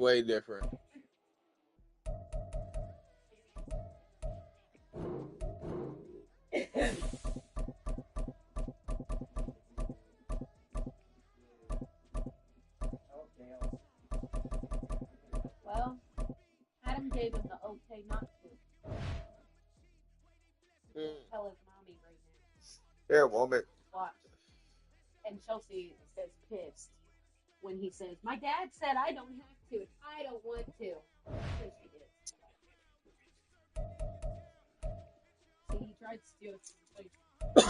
way different. Well, Adam gave him the okay not to. Tell his mommy right now. Here, woman. Watch. And Chelsea says pissed when he says, "My dad said I don't have to, and I don't want to." So she did. See, he tried to steal it from the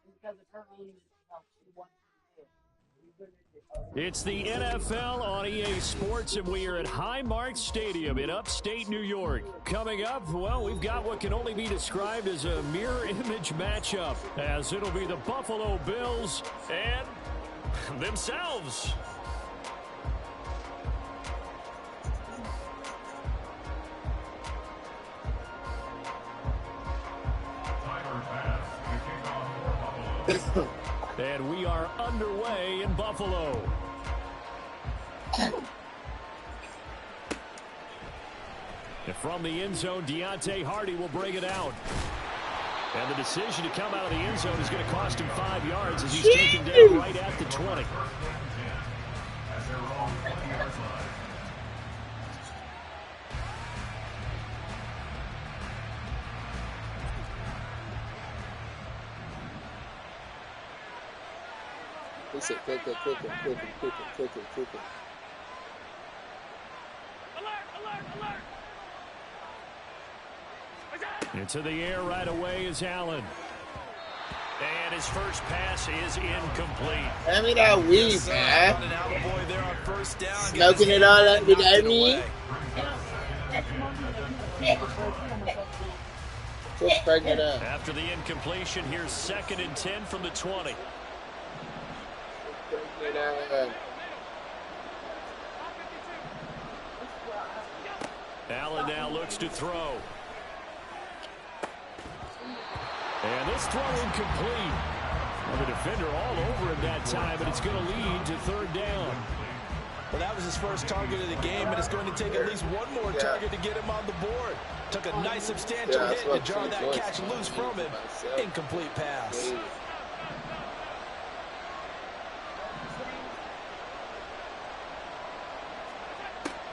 because of her own mental health, she wanted to do. It's the NFL on EA Sports, and we are at Highmark Stadium in upstate New York. Coming up, well, we've got what can only be described as a mirror image matchup, as it'll be the Buffalo Bills and themselves. And we are underway in Buffalo. And from the end zone, Deontay Hardy will bring it out. And the decision to come out of the end zone is going to cost him 5 yards as he's taken down right at the 20. He said, click it. Into the air right away is Allen. And his first pass is incomplete. Hand me that weed, man. Smoking it all up without me. Just pregnant up. After the incompletion, here's 2nd and 10 from the 20. Allen now looks to throw. And this throw incomplete. Well, the defender all over him that time, but it's going to lead to 3rd down. Well, that was his first target of the game, and it's going to take at least one more target to get him on the board. Took a nice substantial hit to jar that catch loose from him. Incomplete pass.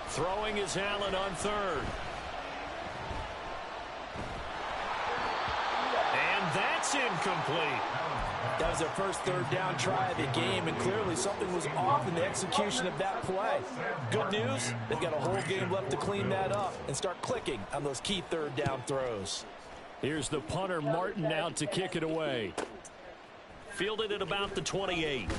Throwing is Allen on 3rd. And that's incomplete. That was their first 3rd down try of the game, and clearly something was off in the execution of that play. Good news, they've got a whole game left to clean that up and start clicking on those key 3rd down throws. Here's the punter, Martin, out to kick it away. Fielded at about the 28.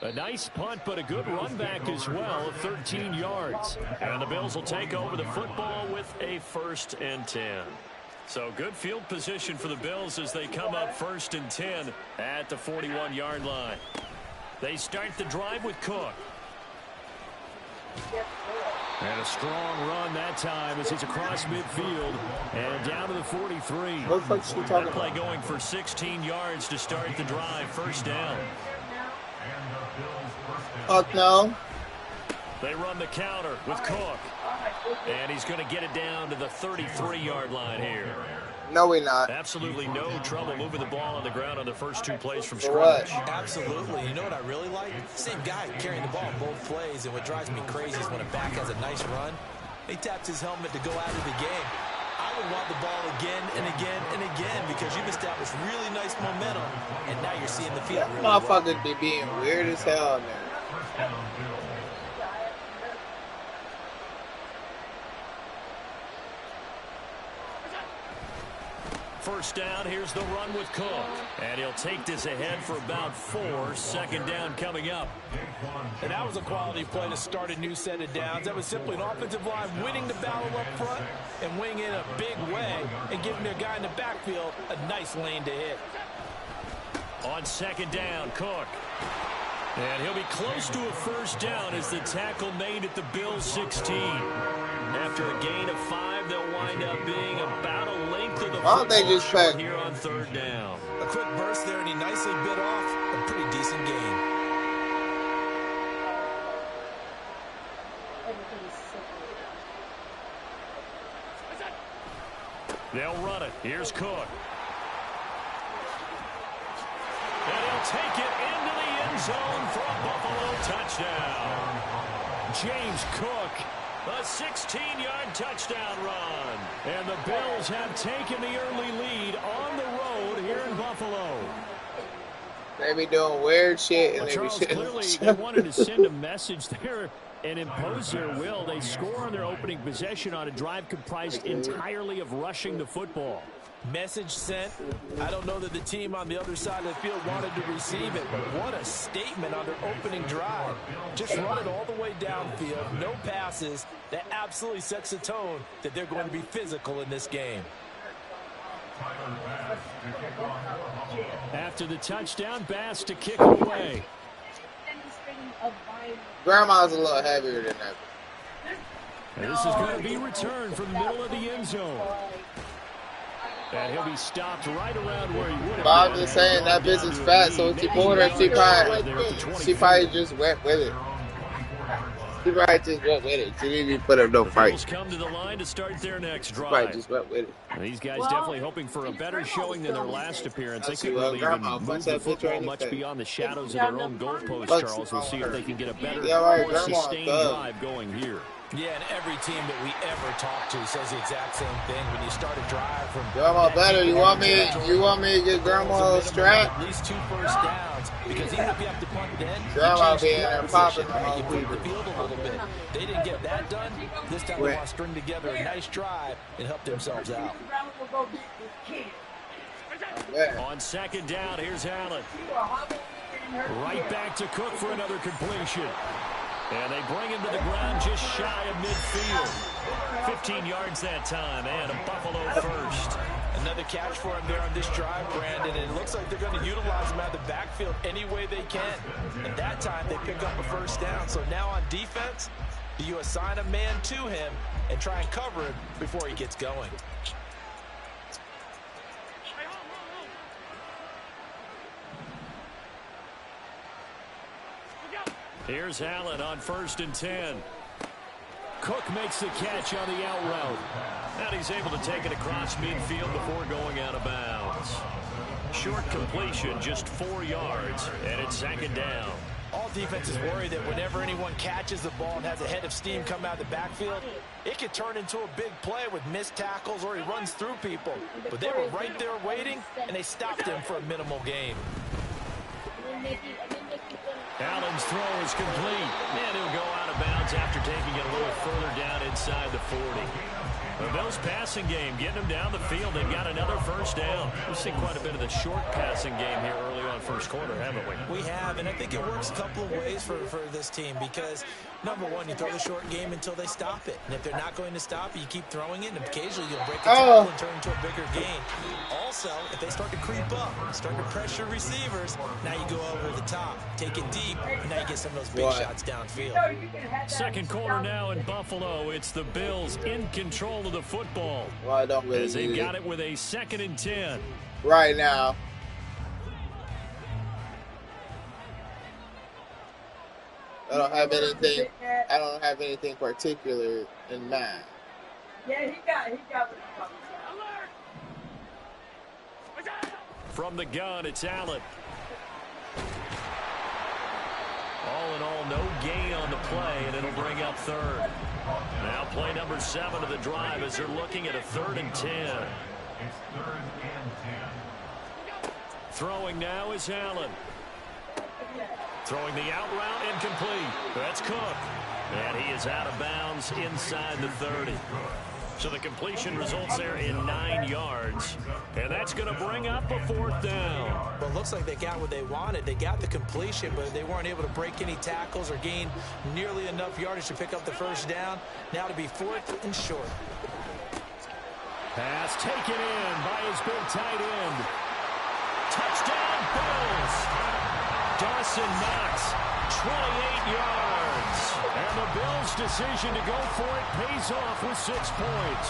A nice punt, but a good run back as well of 13 yards. And the Bills will take over the football with a 1st and 10. So good field position for the Bills as they come up 1st and 10 at the 41-yard line. They start the drive with Cook. And a strong run that time as he's across midfield and down to the 43. That play going for 16 yards to start the drive. 1st down. Fuck no. They run the counter with Cook. And he's going to get it down to the 33-yard line here. No, we're not. Absolutely no trouble moving the ball on the ground on the first 2 plays from scrimmage. Absolutely. You know what I really like? Same guy carrying the ball in both plays, and what drives me crazy is when a back has a nice run, he taps his helmet to go out of the game. I would want the ball again and again and again because you've established really nice momentum, and now you're seeing the field really motherfuckers be being weird as hell, man. First down, here's the run with Cook. And he'll take this ahead for about 4. 2nd down coming up. And that was a quality play to start a new set of downs. That was simply an offensive line winning the battle up front and winning in a big way and giving their guy in the backfield a nice lane to hit. On 2nd down, Cook. And he'll be close to a first down as the tackle made at the Bills' 16. After a gain of 5, they'll wind up being about a length of the football short here on third down. A quick burst there, and he nicely bit off a pretty decent gain. They'll run it. Here's Cook. And he'll take it into the end zone for a Buffalo touchdown. James Cook, a 16-yard touchdown run. And the Bills have taken the early lead on the road here in Buffalo. They be doing weird shit. And Charles, clearly they wanted to send a message there and impose their will. They score on their opening possession on a drive comprised entirely of rushing the football. Message sent. I don't know that the team on the other side of the field wanted to receive it, but what a statement on their opening drive. Just run it all the way downfield, no passes. That absolutely sets the tone that they're going to be physical in this game. After the touchdown, Bass to kick it away. Grandma's a little heavier than that. And this is going to be returned from the middle of the end zone. And he'll be stopped right around where he would have been. But I'm just saying that bitch is fat, so if she pulled her, she probably just went with it. She probably just went with it. She didn't even put up no fight. Come to the line to start their next drive. She probably just went with it. And these guys definitely hoping for a better showing than their last appearance. They couldn't really even move the football much beyond the shadows of their own goalpost, Charles. We'll see if they can get a better, more sustained drive going here. Yeah, and every team that we ever talk to says the exact same thing. When you start a drive from Grandma better. You want me to get Grandma a strap? At least 2 first downs, because even if you have to punt then, Grandma be in there popping all you move the field a little bit. They didn't get that done. This time they want to string together a nice drive and help themselves out. On second down, here's Allen. Right back to Cook for another completion. And they bring him to the ground just shy of midfield. 15 yards that time, and a Buffalo first. Another catch for him there on this drive, Brandon, and it looks like they're going to utilize him out of the backfield any way they can. And that time, they pick up a first down. So now on defense, do you assign a man to him and try and cover him before he gets going? Here's Allen on 1st and 10. Cook makes the catch on the out route. And he's able to take it across midfield before going out of bounds. Short completion, just 4 yards, and it's second down. All defenses worry that whenever anyone catches the ball and has a head of steam come out of the backfield, it could turn into a big play with missed tackles or he runs through people. But they were right there waiting, and they stopped him for a minimal gain. Allen's throw is complete, and he'll go out of bounds after taking it a little further down inside the 40. The Bills passing game, getting them down the field. They've got another first down. We've seen quite a bit of the short passing game here early on first quarter, haven't we? We have, and I think it works a couple of ways for this team because, number one, you throw the short game until they stop it. And if they're not going to stop it, you keep throwing it, and occasionally you'll break the tackle and turn into a bigger gain. Also, if they start to creep up, start to pressure receivers, now you go over the top, take it deep, and now you get some of those big shots downfield. Second quarter now in Buffalo. It's the Bills in control of the football. Well, I don't really as they've got it with a 2nd and 10. Right now. I don't have anything particular in mind. Yeah, he got what From the gun, it's Allen. All in all, no gain on the play, and it'll bring up 3rd. Now play number 7 of the drive as they're looking at a 3rd and 10. Throwing now is Allen. Throwing the out route incomplete. That's Cook. And he is out of bounds inside the 30. So the completion results there in 9 yards. And that's going to bring up a 4th down. Well, it looks like they got what they wanted. They got the completion, but they weren't able to break any tackles or gain nearly enough yardage to pick up the first down. Now to be 4th and short. Pass taken in by his big tight end. Touchdown, Bills. Dawson Knox, 28 yards. And the Bills' decision to go for it pays off with 6 points.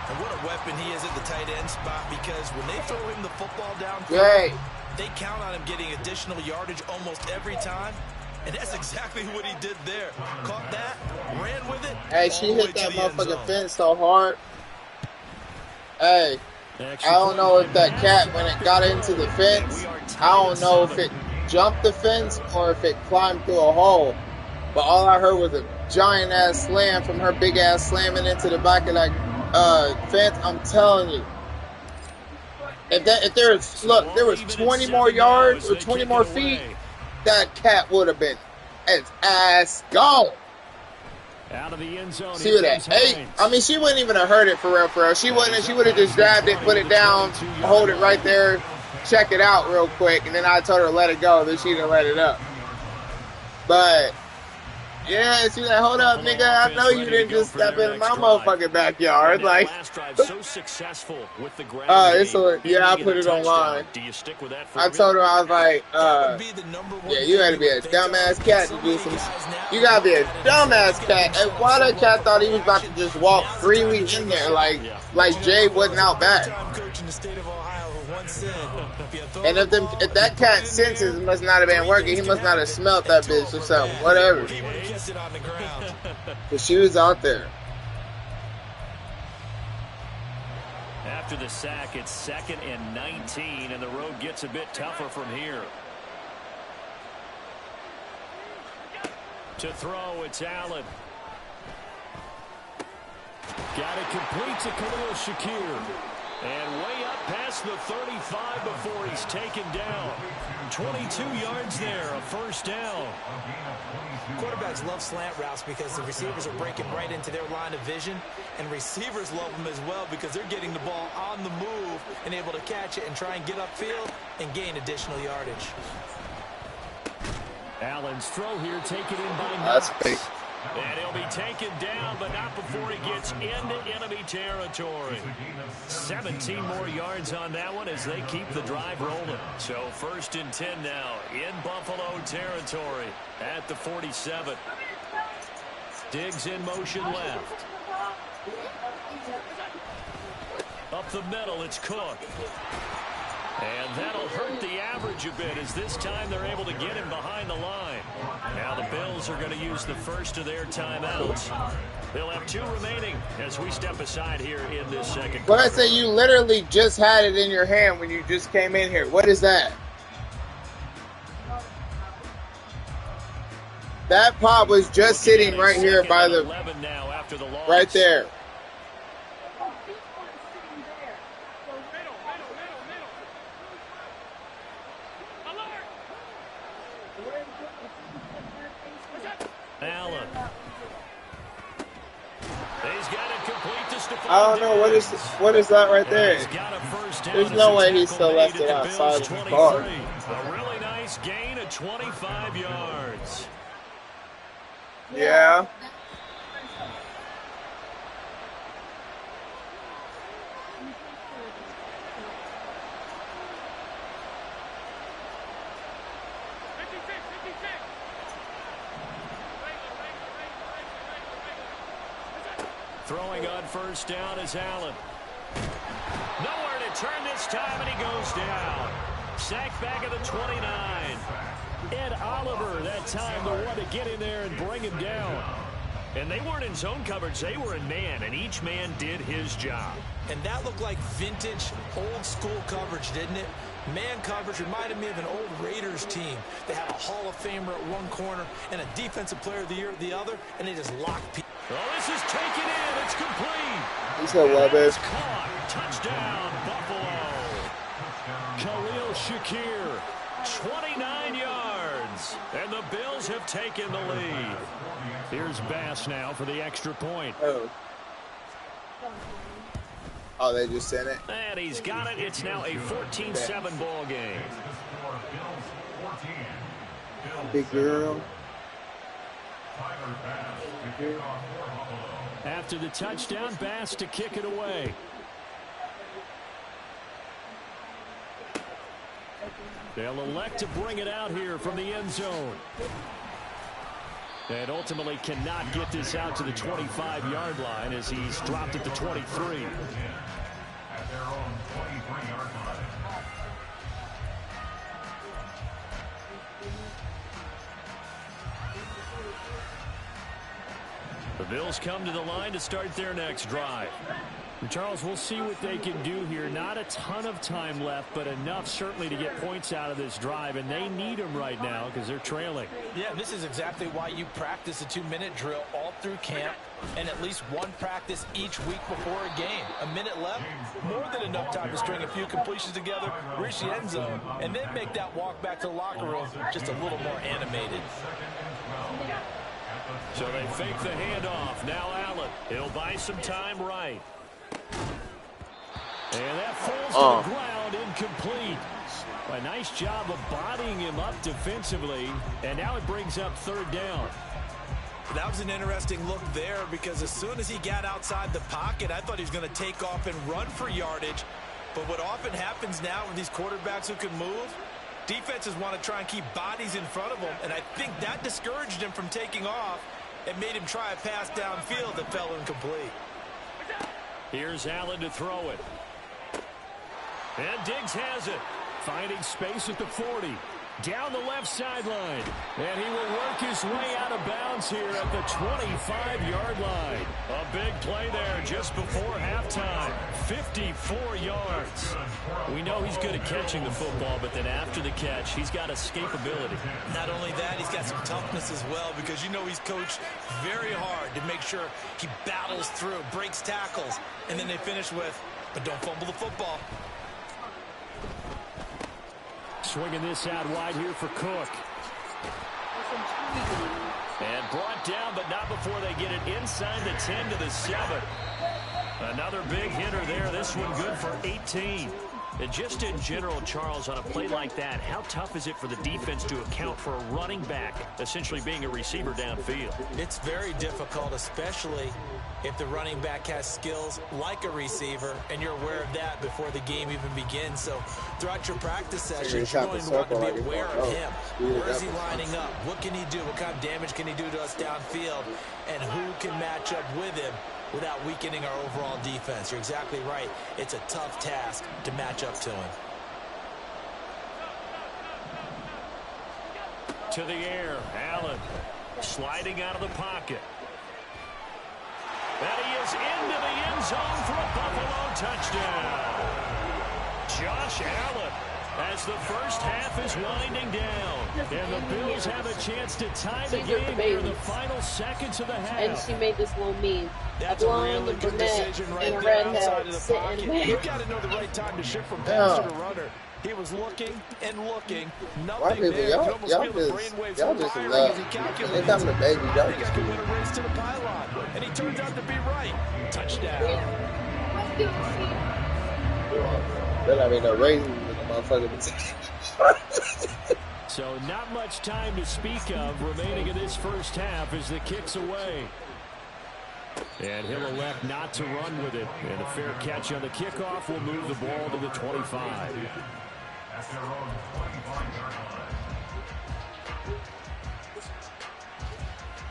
And what a weapon he is at the tight end spot, because when they throw him the football downfield, Right. they count on him getting additional yardage almost every time. And that's exactly what he did there. Caught that, ran with it. Hey, she hit that motherfucking fence so hard. Hey, I don't know if that cat, when it got into the fence, I don't know if it jumped the fence or if it climbed through a hole. But all I heard was a giant ass slam from her big ass slamming into the back of that fence. I'm telling you. If there was 20 more yards or 20 more feet, that cat would have been its ass gone. Out of the end zone. See what that 8? I mean, she wouldn't even have heard it for real, for real. She wouldn't. She would have just grabbed it, put it down, hold it right there, check it out real quick, and then I told her to let it go. Then she didn't let it up. But yeah, she like, hold up, nigga. I know you didn't just step in my motherfucking backyard. Like, so successful with the ground yeah, I put it online. Do you stick with that? I told her, I was like, yeah, you had to be a dumbass cat to do some. You gotta be a dumbass cat. And why that cat thought he was about to just walk freely in there, like Jay wasn't out back. And if that cat's senses must not have been working, he must not have smelt that bitch or something, whatever. Because she was out there. After the sack, it's 2nd and 19, and the road gets a bit tougher from here. To throw, it's Allen. Got it complete to Khalil Shakir. And way up past the 35 before he's taken down. 22 yards there, a first down. Quarterbacks love slant routes because the receivers are breaking right into their line of vision. And receivers love them as well because they're getting the ball on the move and able to catch it and try and get upfield and gain additional yardage. Allen's throw here taken in by Knox. Knox. And he'll be taken down, but not before he gets into enemy territory. 17 more yards on that one as they keep the drive rolling. So 1st and 10 now in Buffalo territory at the 47. Diggs in motion left. Up the middle, it's Cook. And that'll hurt the average a bit as this time they're able to get him behind the line. Now the Bills are going to use the first of their timeouts. They'll have 2 remaining as we step aside here in this second quarter. But I say you literally just had it in your hand when you just came in here. What is that? That pop was just sitting right here by the, right there. Allen. He's got it complete to Stephon. I don't know what is that right there. There's no way he still left it outside of the bar. A really nice gain of 25 yards. Yeah. Throwing on first down is Allen. Nowhere to turn this time, and he goes down. Sacked back at the 29. Ed Oliver that time the one to get in there and bring him down. And they weren't in zone coverage. They were in man, and each man did his job. And that looked like vintage, old-school coverage, didn't it? Man coverage reminded me of an old Raiders team. They had a Hall of Famer at one corner and a Defensive Player of the Year at the other, and they just locked people. Well, this is taken in. It's complete. He said, well, babe. Caught. Touchdown, Buffalo. Khalil Shakir, 29 yards. And the Bills have taken the lead. Here's Bass now for the extra point. Oh, they just sent it. And he's got it. It's now a 14-7 ball game. Big girl. After the touchdown, Bass to kick it away. They'll elect to bring it out here from the end zone. And ultimately cannot get this out to the 25-yard line as he's dropped at the 23. At their own 23-yard line. The Bills come to the line to start their next drive. And Charles, we'll see what they can do here. Not a ton of time left, but enough certainly to get points out of this drive, and they need them right now because they're trailing. Yeah, this is exactly why you practice a 2-minute drill all through camp and at least one practice each week before a game. A minute left, more than enough time to string a few completions together, reach the end zone, and then make that walk back to the locker room just a little more animated. So they fake the handoff. Now Allen. He'll buy some time right. And that falls to the ground, incomplete. A nice job of bodying him up defensively. And now it brings up third down. That was an interesting look there because as soon as he got outside the pocket, I thought he was going to take off and run for yardage. But what often happens now with these quarterbacks who can move, defenses want to try and keep bodies in front of them. And I think that discouraged him from taking off and made him try a pass downfield that fell incomplete. Here's Allen to throw it. And Diggs has it. Finding space at the 40. Down the left sideline. And he will work his way out of bounds here at the 25-yard line. A big play there just before halftime. 54 yards. We know he's good at catching the football, but then after the catch, he's got escapability. Not only that, he's got some toughness as well because you know he's coached very hard to make sure he battles through, breaks tackles, and then they finish with, but don't fumble the football. Swinging this out wide here for Cook. And brought down, but not before they get it inside the 10 to the 7. Another big hitter there. This one good for 18. And just in general, Charles, on a play like that, how tough is it for the defense to account for a running back essentially being a receiver downfield? It's very difficult, especially if the running back has skills like a receiver, and you're aware of that before the game even begins. So throughout your practice sessions, you're going to want to be aware of him. Where is he lining up? What can he do? What kind of damage can he do to us downfield? And who can match up with him without weakening our overall defense? You're exactly right. It's a tough task to match up to him. To the air, Allen sliding out of the pocket. And he is into the end zone for a Buffalo touchdown. Josh Allen, as the first half is winding down. And the Bills have a chance to tie the game here in the final seconds of the half. And she made this little meme. That's a really good decision right there outside of the pocket. You've got to know the right time to shift from passer to runner. He was looking and looking. Nothing there. You almost feel the brainwaves firing as he calculates. I think I could win a race to the pylon. And he turns out to be right. Touchdown. Then I mean, no raisins in the motherfucker. So not much time to speak of remaining in this first half as the kick's away. And he'll elect not to run with it. And a fair catch on the kickoff will move the ball to the 25. At their own 25-yard line.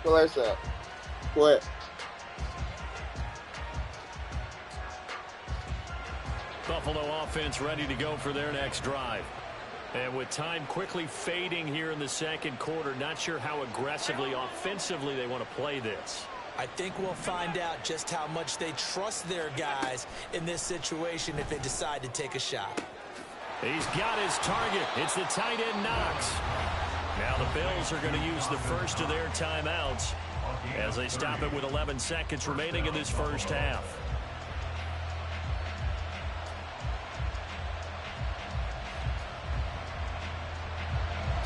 Well, there's that. Quit. Buffalo offense ready to go for their next drive. And with time quickly fading here in the second quarter, not sure how aggressively, offensively they want to play this. I think we'll find out just how much they trust their guys in this situation if they decide to take a shot. He's got his target. It's the tight end Knox. Now the Bills are going to use the first of their timeouts as they stop it with 11 seconds remaining in this first half.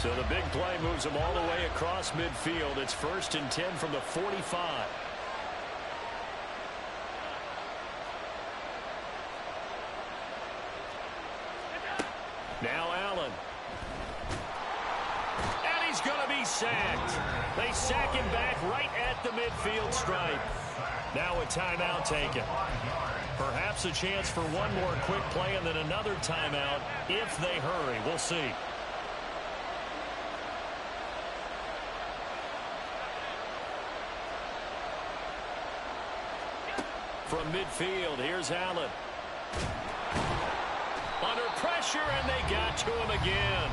So the big play moves them all the way across midfield. It's 1st and 10 from the 45. Now Allen. And he's going to be sacked. They sack him back right at the midfield stripe. Now a timeout taken. Perhaps a chance for one more quick play and then another timeout if they hurry. We'll see. From midfield, here's Allen. Under pressure, and they got to him again.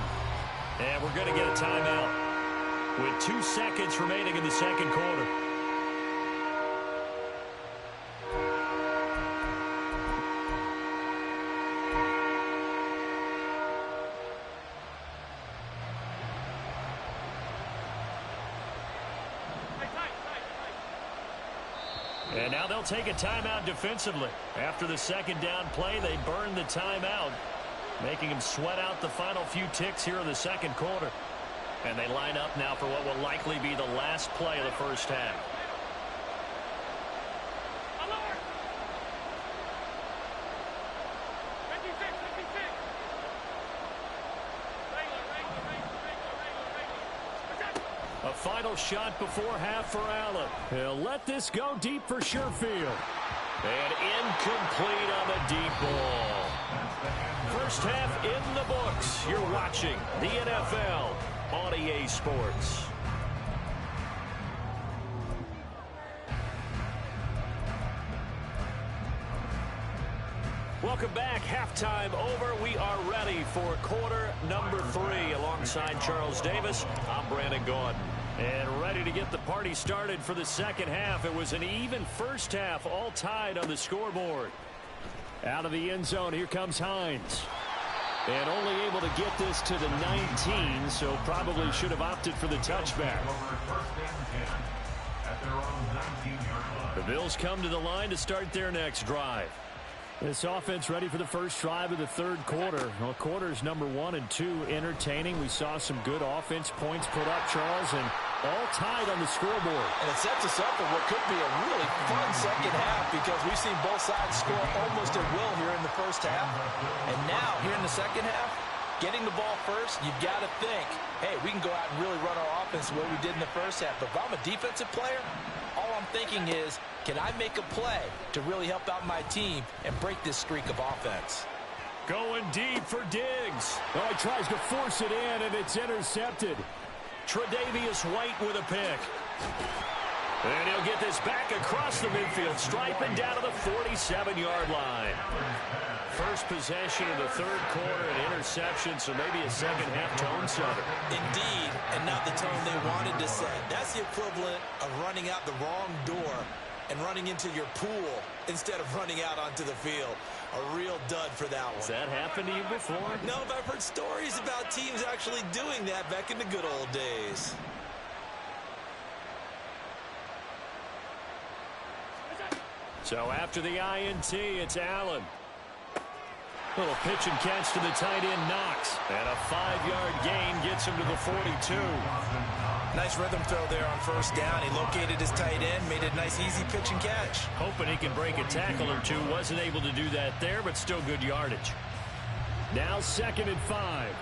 And we're going to get a timeout with 2 seconds remaining in the second quarter. And now they'll take a timeout defensively. After the second down play, they burn the timeout, making them sweat out the final few ticks here in the second quarter. And they line up now for what will likely be the last play of the first half. A final shot before half for Allen. He'll let this go deep for Sherfield. And incomplete on the deep ball. First half in the books. You're watching the NFL on EA Sports. Welcome back. Halftime over. We are ready for quarter number 3. Alongside Charles Davis, I'm Brandon Gaudin. And ready to get the party started for the second half. It was an even first half, all tied on the scoreboard. Out of the end zone, here comes Hines. And only able to get this to the 19, so probably should have opted for the touchback. The Bills come to the line to start their next drive. This offense ready for the first drive of the third quarter. Well, quarters number 1 and 2 entertaining. We saw some good offense points put up, Charles, and all tied on the scoreboard. And it sets us up for what could be a really fun second half because we've seen both sides score almost at will here in the first half. And now, here in the second half, getting the ball first, you've got to think, hey, we can go out and really run our offense the way we did in the first half. But if I'm a defensive player, all I'm thinking is, can I make a play to really help out my team and break this streak of offense? Going deep for Diggs. Oh, he tries to force it in, and it's intercepted. Tre'Davious White with a pick. And he'll get this back across the midfield stripe and down to the 47-yard line. First possession of the third quarter, an interception, so maybe a second-half tone setter. Indeed, and not the tone they wanted to set. That's the equivalent of running out the wrong door and running into your pool instead of running out onto the field. A real dud for that one. Has that happened to you before? No, but I've heard stories about teams actually doing that back in the good old days. So after the INT, it's Allen. Little pitch and catch to the tight end, Knox. And a 5-yard gain gets him to the 42. Nice rhythm throw there on first down. He located his tight end, made a nice easy pitch and catch. Hoping he can break a tackle or two. Wasn't able to do that there, but still good yardage. Now 2nd and 5.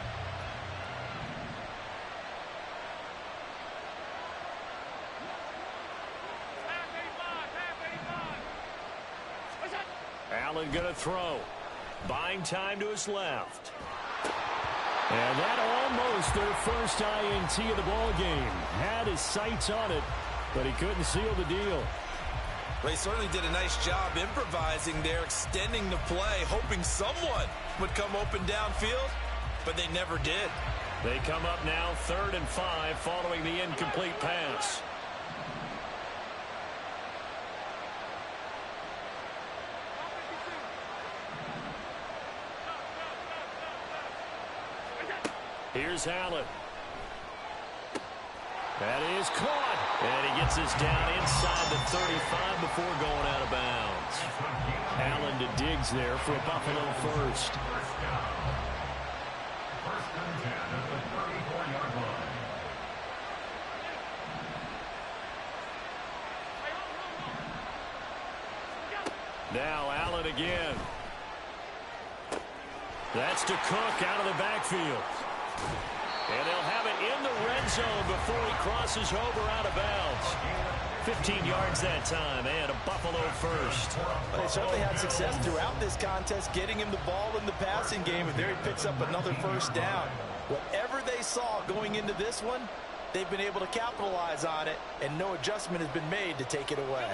Allen going to throw. Buying time to his left. And that almost their first INT of the ball game. Had his sights on it, but he couldn't seal the deal. They certainly did a nice job improvising there, extending the play, hoping someone would come open downfield, but they never did. They come up now 3rd and 5 following the incomplete pass. Here's Allen. That is caught. And he gets this down inside the 35 before going out of bounds. Allen to Diggs there for a Buffalo first. Now Allen again. That's to Cook out of the backfield. And they'll have it in the red zone before he crosses over out of bounds. 15 yards that time, and a Buffalo first. They certainly had success throughout this contest getting him the ball in the passing game, and there he picks up another first down. Whatever they saw going into this one, they've been able to capitalize on it, and no adjustment has been made to take it away.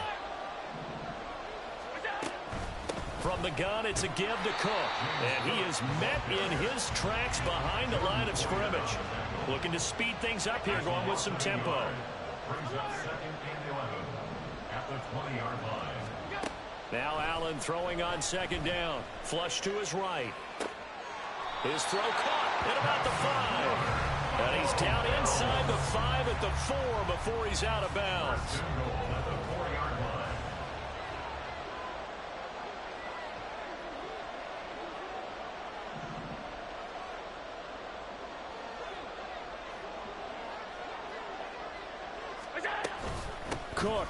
From the gun, it's a give to Cook, and he is met in his tracks behind the line of scrimmage. Looking to speed things up here, going with some tempo. Brings up 2nd and 11 at the 20-yard line. Now Allen throwing on 2nd down. Flush to his right. His throw caught at about the 5. And he's down inside the 5 at the 4 before he's out of bounds. At the 4-yard line. Cook.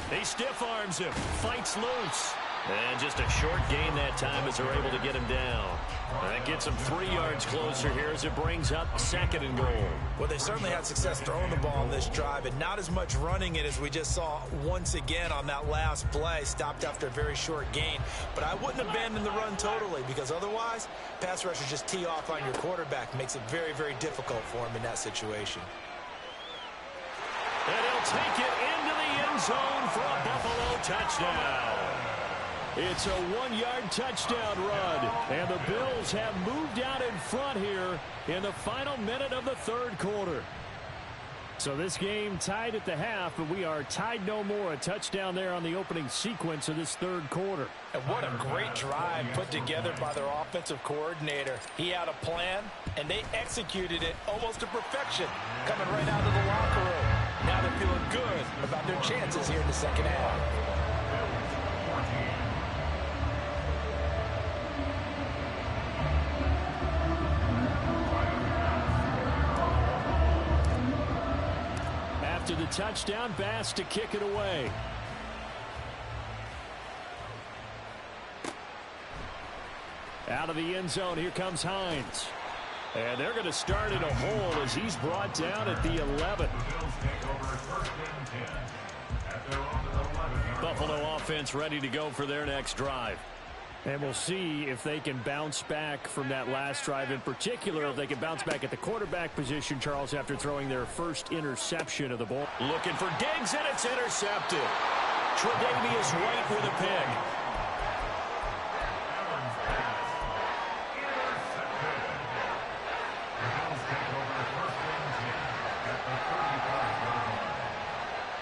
He stiff arms him. Fights loose. And just a short gain that time as they're able to get him down. That gets him 3 yards closer here as it brings up 2nd and goal. Well, they certainly had success throwing the ball on this drive, and not as much running it as we just saw once again on that last play. Stopped after a very short gain. But I wouldn't abandon the run totally, because otherwise, pass rushers just tee off on your quarterback. Makes it very, very difficult for him in that situation. And he'll take it into the end zone for a Buffalo touchdown. It's a 1-yard touchdown run, and the Bills have moved out in front here in the final minute of the 3rd quarter. So this game tied at the half, but we are tied no more. A touchdown there on the opening sequence of this 3rd quarter. And what a great drive put together by their offensive coordinator. He had a plan, and they executed it almost to perfection, coming right out of the locker room. Now they're feeling good about their chances here in the 2nd half. After the touchdown, Bass to kick it away. Out of the end zone, here comes Hines. And they're going to start in a hole as he's brought down at the 11. Buffalo offense ready to go for their next drive. And we'll see if they can bounce back from that last drive, in particular if they can bounce back at the quarterback position, Charles, after throwing their first interception of the ball. Looking for Diggs, and it's intercepted. Tre'Davious White with a pick.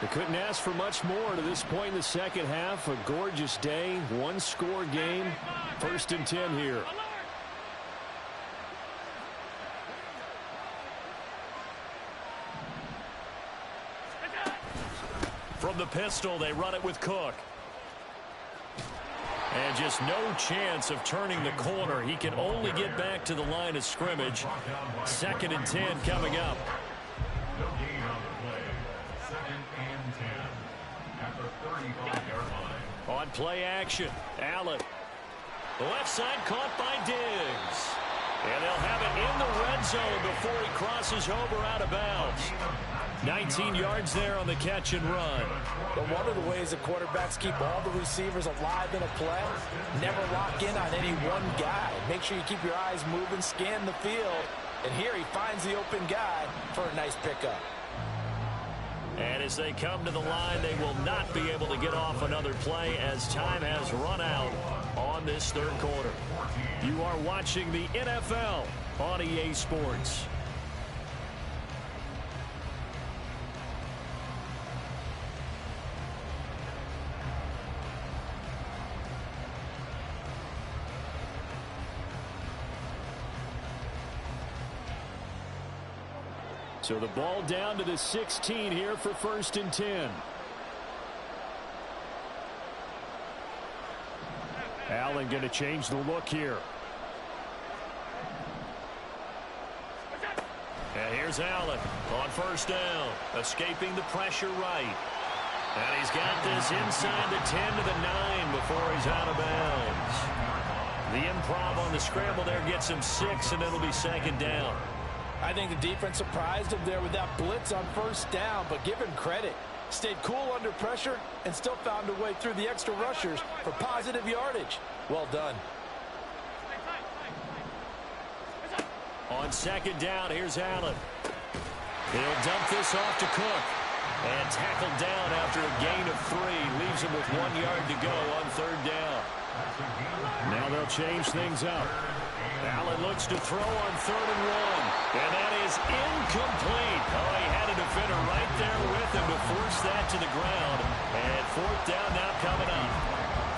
They couldn't ask for much more to this point in the 2nd half. A gorgeous day, 1-score game. 1st and 10 here. From the pistol, they run it with Cook. And just no chance of turning the corner. He can only get back to the line of scrimmage. 2nd and 10 coming up. No gain on the play. 2nd and 10 at the 35-yard line. On play action, Allen. Left side caught by Diggs. And they'll have it in the red zone before he crosses over out of bounds. 19 yards there on the catch and run. But one of the ways that quarterbacks keep all the receivers alive in a play, never lock in on any one guy. Make sure you keep your eyes moving, scan the field. And here he finds the open guy for a nice pickup. And as they come to the line, they will not be able to get off another play as time has run out on this 3rd quarter. You are watching the NFL on EA Sports. So the ball down to the 16 here for 1st and 10. Allen going to change the look here. And here's Allen on 1st down, escaping the pressure right. And he's got this inside the 10 to the 9 before he's out of bounds. The improv on the scramble there gets him 6, and it'll be 2nd down. I think the defense surprised him there with that blitz on 1st down, but give him credit. Stayed cool under pressure and still found a way through the extra rushers for positive yardage. Well done. On second down, here's Allen. He'll dump this off to Cook. And tackled down after a gain of 3. Leaves him with 1 yard to go on third down. Now they'll change things up. Allen looks to throw on 3rd and 1. And that is incomplete. Oh, he had a defender right there with him to force that to the ground. And 4th down now coming up.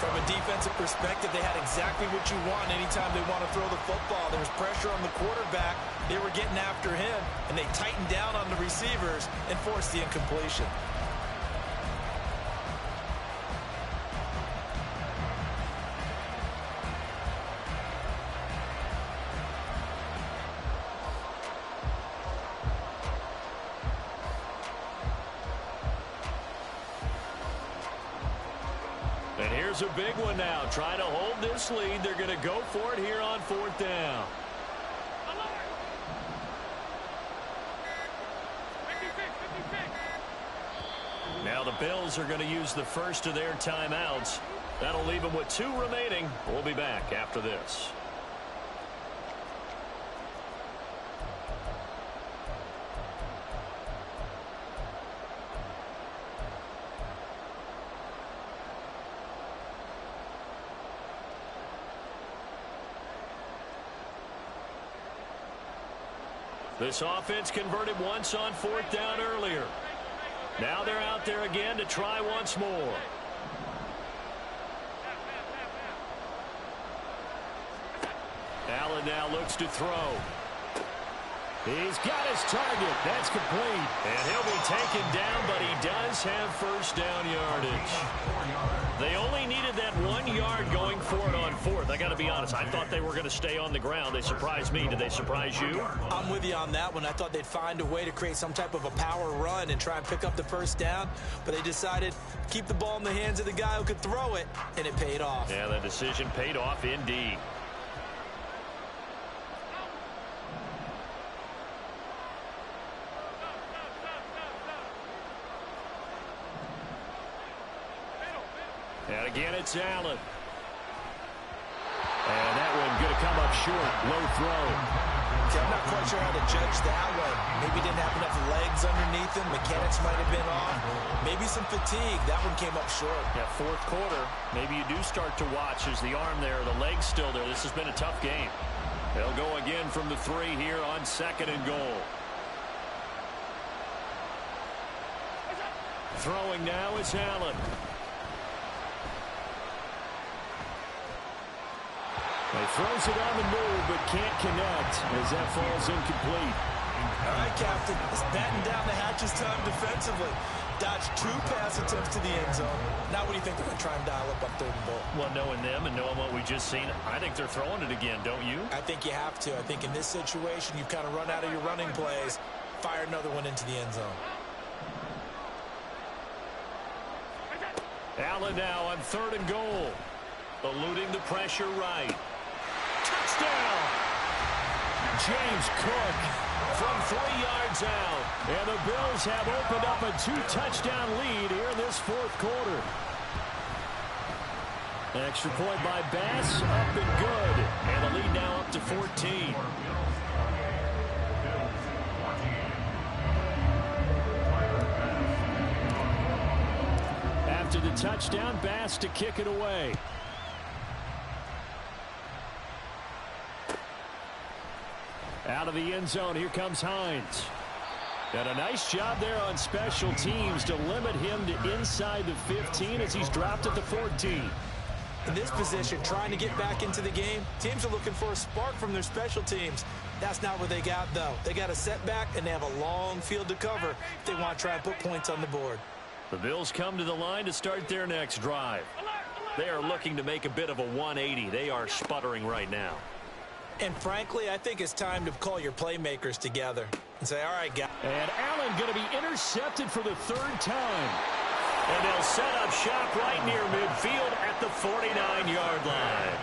From a defensive perspective, they had exactly what you want anytime they want to throw the football. There was pressure on the quarterback. They were getting after him, and they tightened down on the receivers and forced the incompletion. And here's a big one now. Trying to hold this lead. They're going to go for it here on 4th down. Now the Bills are going to use the first of their timeouts. That'll leave them with 2 remaining. We'll be back after this. This offense converted once on 4th down earlier. Now they're out there again to try once more. Allen now looks to throw. He's got his target. That's complete. And he'll be taken down, but he does have first down yardage. They only needed that 1 yard going for it on 4th. I got to be honest. I thought they were going to stay on the ground. They surprised me. Did they surprise you? I'm with you on that one. I thought they'd find a way to create some type of a power run and try and pick up the first down, but they decided to keep the ball in the hands of the guy who could throw it, and it paid off. Yeah, that decision paid off indeed. And again, it's Allen. And that one going to come up short. Low throw. Okay, I'm not quite sure how to judge that one. Maybe didn't have enough legs underneath him. Mechanics might have been off. Maybe some fatigue. That one came up short. Yeah, 4th quarter. Maybe you do start to watch as the arm there, the leg's still there. This has been a tough game. They'll go again from the 3 here on 2nd and goal. Throwing now is Allen. He throws it on the move, but can't connect as that falls incomplete. All right, Captain. It's batting down the hatches time defensively. Dodged 2 pass attempts to the end zone. Now what do you think they're going to try and dial up on 3rd and goal? Well, knowing them and knowing what we just seen, I think they're throwing it again, don't you? I think you have to. I think in this situation, you've kind of run out of your running plays. Fire another one into the end zone. Allen now on 3rd and goal. Eluding the pressure right. Touchdown! James Cook from 3 yards out. And the Bills have opened up a 2-touchdown lead here in this 4th quarter. Extra point by Bass, up and good. And the lead now up to 14. After the touchdown, Bass to kick it away. Out of the end zone, here comes Hines. And a nice job there on special teams to limit him to inside the 15 as he's dropped at the 14. In this position, trying to get back into the game, teams are looking for a spark from their special teams. That's not what they got, though. They got a setback, and they have a long field to cover if they want to try and put points on the board. The Bills come to the line to start their next drive. They are looking to make a bit of a 180. They are sputtering right now. And frankly, I think it's time to call your playmakers together and say, all right, guys. And Allen going to be intercepted for the 3rd time. And they'll set up shop right near midfield at the 49-yard line.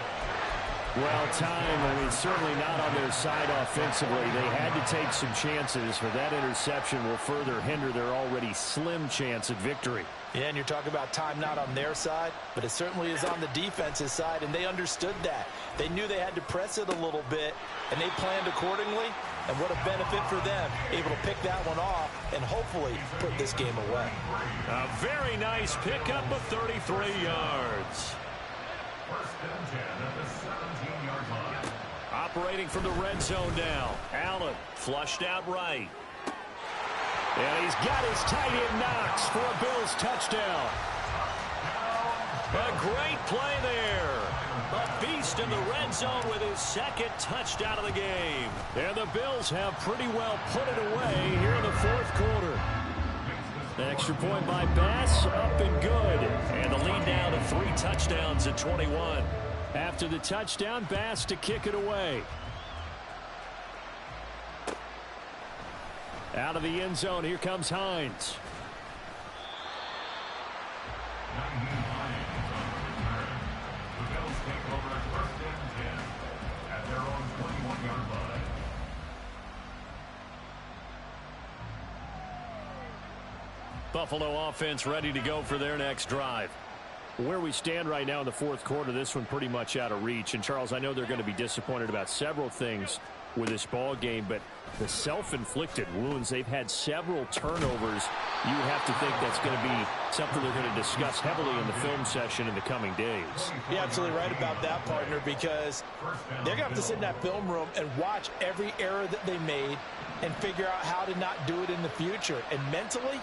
Well, time, I mean, certainly not on their side offensively. They had to take some chances, but that interception will further hinder their already slim chance at victory. Yeah, and you're talking about time not on their side, but it certainly is on the defense's side, and they understood that. They knew they had to press it a little bit, and they planned accordingly, and what a benefit for them, able to pick that one off and hopefully put this game away. A very nice pickup of 33 yards. First and 10 at the 17-yard line. Operating from the red zone now. Allen flushed out right. And he's got his tight end Knox for a Bills touchdown. A great play there. A beast in the red zone with his second touchdown of the game. And the Bills have pretty well put it away here in the fourth quarter. Extra point by Bass, up and good. And the lead now to 3 touchdowns at 21. After the touchdown, Bass to kick it away. Out of the end zone, here comes Hines. The Bills take over first and 10 at their own 21-yard line. Buffalo offense ready to go for their next drive. Where we stand right now in the fourth quarter, this one pretty much out of reach. And, Charles, I know they're going to be disappointed about several things with this ball game, but the self-inflicted wounds, they've had several turnovers. You would have to think that's going to be something they're going to discuss heavily in the film session in the coming days. You're absolutely right about that, partner, because they're going to have to sit in that film room and watch every error that they made and figure out how to not do it in the future. And mentally,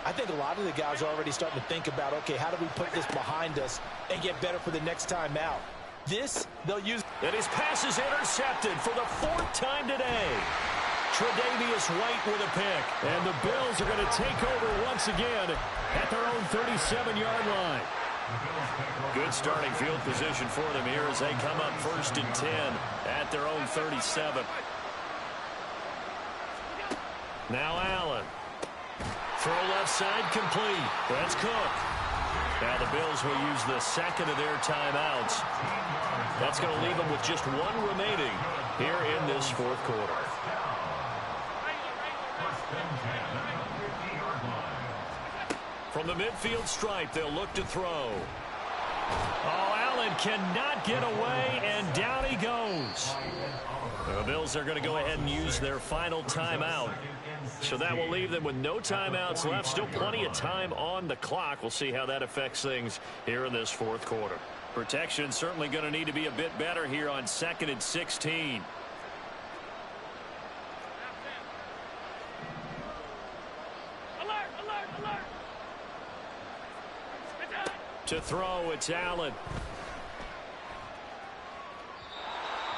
I think a lot of the guys are already starting to think about, okay, how do we put this behind us and get better for the next time out? This, they'll use. And his pass is intercepted for the 4th time today. Tre'Davious White with a pick. And the Bills are going to take over once again at their own 37-yard line. Good starting field position for them here as they come up 1st and 10 at their own 37. Now Allen. Throw left side complete. That's Cook. Now the Bills will use the second of their timeouts. That's going to leave them with just 1 remaining here in this fourth quarter. From the midfield stripe, they'll look to throw. Oh, Allen cannot get away, and down he goes. The Bills are going to go ahead and use their final timeout. So that will leave them with no timeouts left. Still plenty of time on the clock. We'll see how that affects things here in this fourth quarter. Protection certainly going to need to be a bit better here on 2nd and 16. Alert, alert, alert. To throw, it's Allen.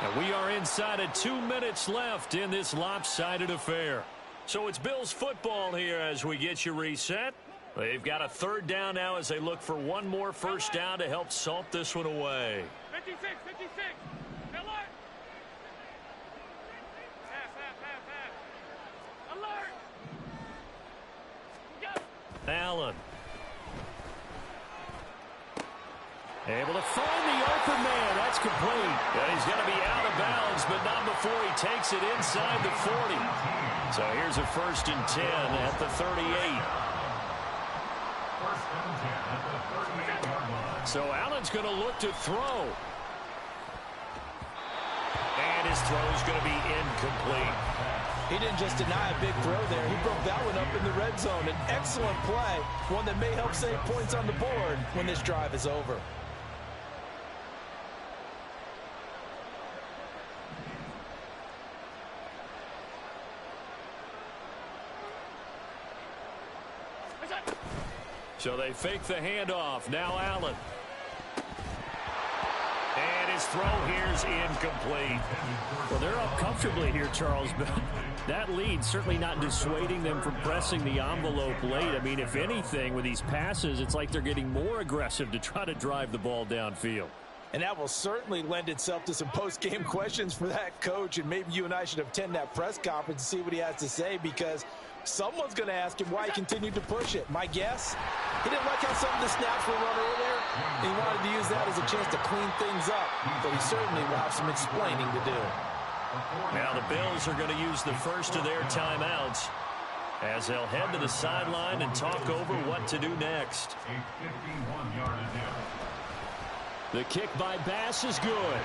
And we are inside of 2 minutes left in this lopsided affair. So it's Bills football here as we get you reset. They've got a 3rd down now as they look for 1 more first down to help salt this one away. 56, 56. Alert. Pass. Alert. Go. Allen. Able to find the open man. That's complete. And he's going to be out of bounds, but not before he takes it inside the 40. So here's a 1st and 10 at the 38. So Allen's going to look to throw. And his throw is going to be incomplete. He didn't just deny a big throw there. He broke that one up in the red zone. An excellent play, one that may help save points on the board when this drive is over. So they fake the handoff. Now Allen. And his throw here's incomplete. Well, they're up comfortably here, Charles, but that lead certainly not dissuading them from pressing the envelope late. I mean, if anything, with these passes, it's like they're getting more aggressive to try to drive the ball downfield. And that will certainly lend itself to some post-game questions for that coach, and maybe you and I should attend that press conference and see what he has to say, because someone's going to ask him why he continued to push it. My guess, he didn't like how some of the snaps were run earlier, He wanted to use that as a chance to clean things up, but he certainly will have some explaining to do. Now the Bills are going to use the first of their timeouts as they'll head to the sideline and talk over what to do next. A 51-yard attempt. The kick by Bass is good.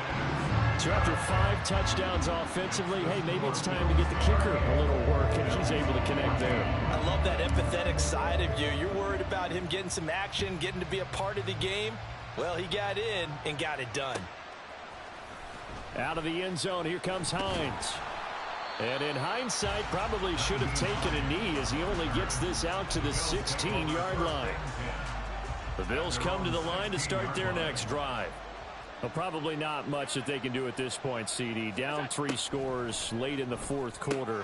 So after 5 touchdowns offensively, hey, maybe it's time to get the kicker a little work, and he's able to connect there. I love that empathetic side of you. You're worried about him getting some action, getting to be a part of the game. Well, he got in and got it done. Out of the end zone, here comes Hines. And in hindsight, probably should have taken a knee as he only gets this out to the 16-yard line. The Bills come to the line to start their next drive. Well, probably not much that they can do at this point, CD. Down 3 scores late in the 4th quarter.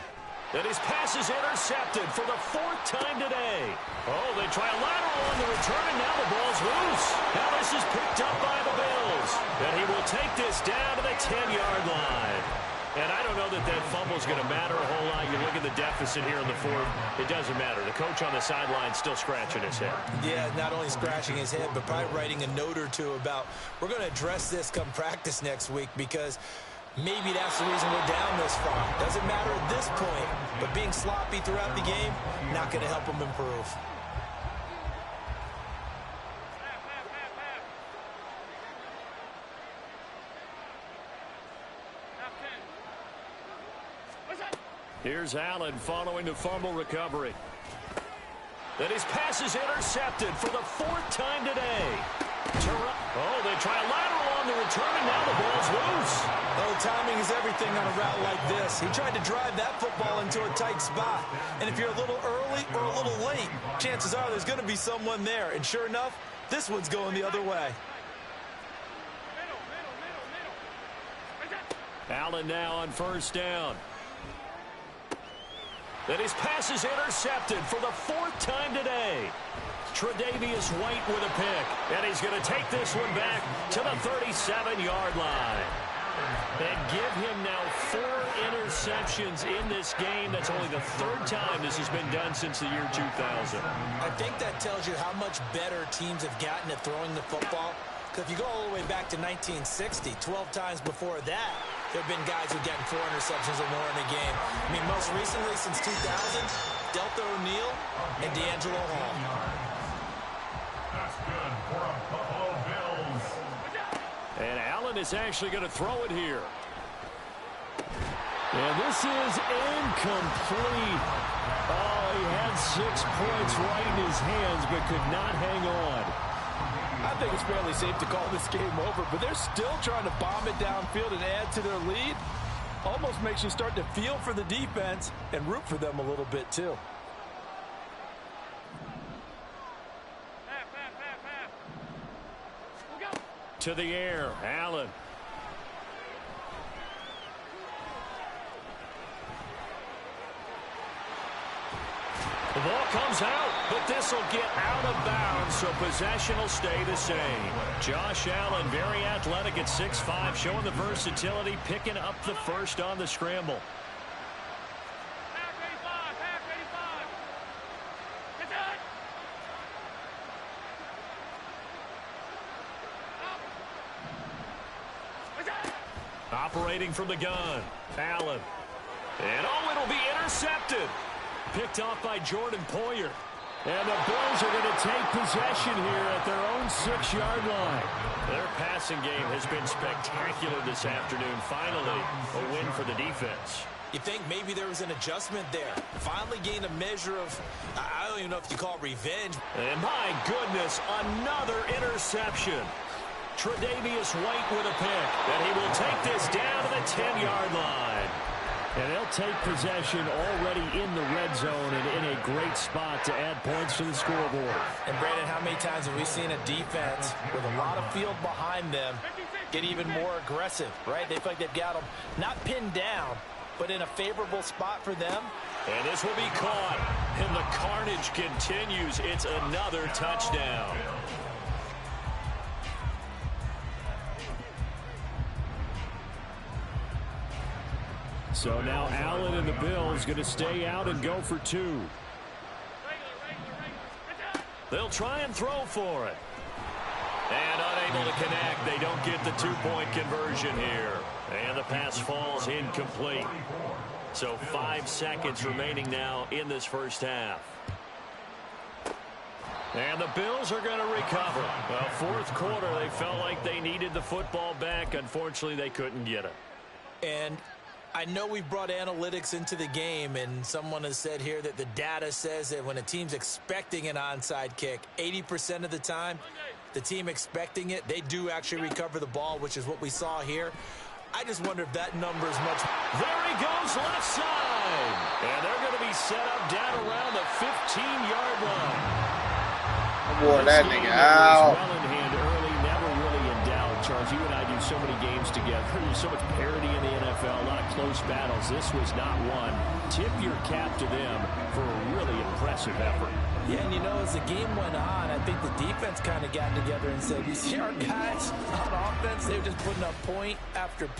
And his pass is intercepted for the 4th time today. Oh, they try a lateral on the return, and now the ball's loose. Now this is picked up by the Bills. And he will take this down to the 10-yard line. And I don't know that that fumble is going to matter a whole lot. You look at the deficit here in the 4th. It doesn't matter. The coach on the sideline still scratching his head. Yeah, not only scratching his head, but probably writing a note or two about, we're going to address this come practice next week, because maybe that's the reason we're down this far. Doesn't matter at this point, but being sloppy throughout the game, not going to help him improve. Here's Allen following the fumble recovery. Then his pass is intercepted for the 4th time today. Oh, they try a lateral on the return, and now the ball's loose. Oh, timing is everything on a route like this. He tried to drive that football into a tight spot. And if you're a little early or a little late, chances are there's going to be someone there. And sure enough, this one's going the other way. Allen now on 1st down. Then his pass is intercepted for the 4th time today. Tre'Davious White with a pick. And he's going to take this one back to the 37-yard line. And give him now 4 interceptions in this game. That's only the 3rd time this has been done since the year 2000. I think that tells you how much better teams have gotten at throwing the football. Because if you go all the way back to 1960, 12 times before that, there have been guys who've gotten 4 interceptions or more in a game. I mean, most recently, since 2000, Delta O'Neal and D'Angelo Hall. That's good for a Buffalo Bills. And Allen is actually going to throw it here. And this is incomplete. Oh, he had 6 points right in his hands, but could not hang on. I think it's fairly safe to call this game over, but they're still trying to bomb it downfield and add to their lead. Almost makes you start to feel for the defense and root for them a little bit too. To the air, Allen. The ball comes out, but this will get out of bounds, so possession will stay the same. Josh Allen, very athletic at 6'5", showing the versatility, picking up the first on the scramble. Operating from the gun, Allen. And oh, it'll be intercepted. Picked off by Jordan Poyer. And the Bills are going to take possession here at their own 6-yard line. Their passing game has been spectacular this afternoon. Finally, a win for the defense. You think maybe there was an adjustment there. Finally gained a measure of, I don't even know if you call it revenge. And my goodness, another interception. Tre'Davious White with a pick. And he will take this down to the 10-yard line. And they'll take possession already in the red zone and in a great spot to add points to the scoreboard. And Brandon, how many times have we seen a defense with a lot of field behind them get even more aggressive, right? They feel like they've got them not pinned down, but in a favorable spot for them. And this will be caught. And the carnage continues. It's another touchdown. So now Allen and the Bills going to stay out and go for 2. They'll try and throw for it. And unable to connect. They don't get the two-point conversion here. And the pass falls incomplete. So 5 seconds remaining now in this first half. And the Bills are going to recover. Well, fourth quarter, they felt like they needed the football back. Unfortunately, they couldn't get it. And I know we brought analytics into the game, and someone has said here that the data says that when a team's expecting an onside kick, 80% of the time, the team expecting it, they do actually recover the ball, which is what we saw here. I just wonder if that number is much. There he goes, left side. And they're going to be set up down around the 15-yard line. I wore that nigga out. Well in hand early, never really in doubt. Charles, you and I do so many games together. There's so much parity in the NFL, a lot of close battles. This was not one. Tip your cap to them for a really impressive effort. Yeah, and you know, as the game went on, I think the defense kind of got together and said, you see our guys on offense, they're just putting up point after point.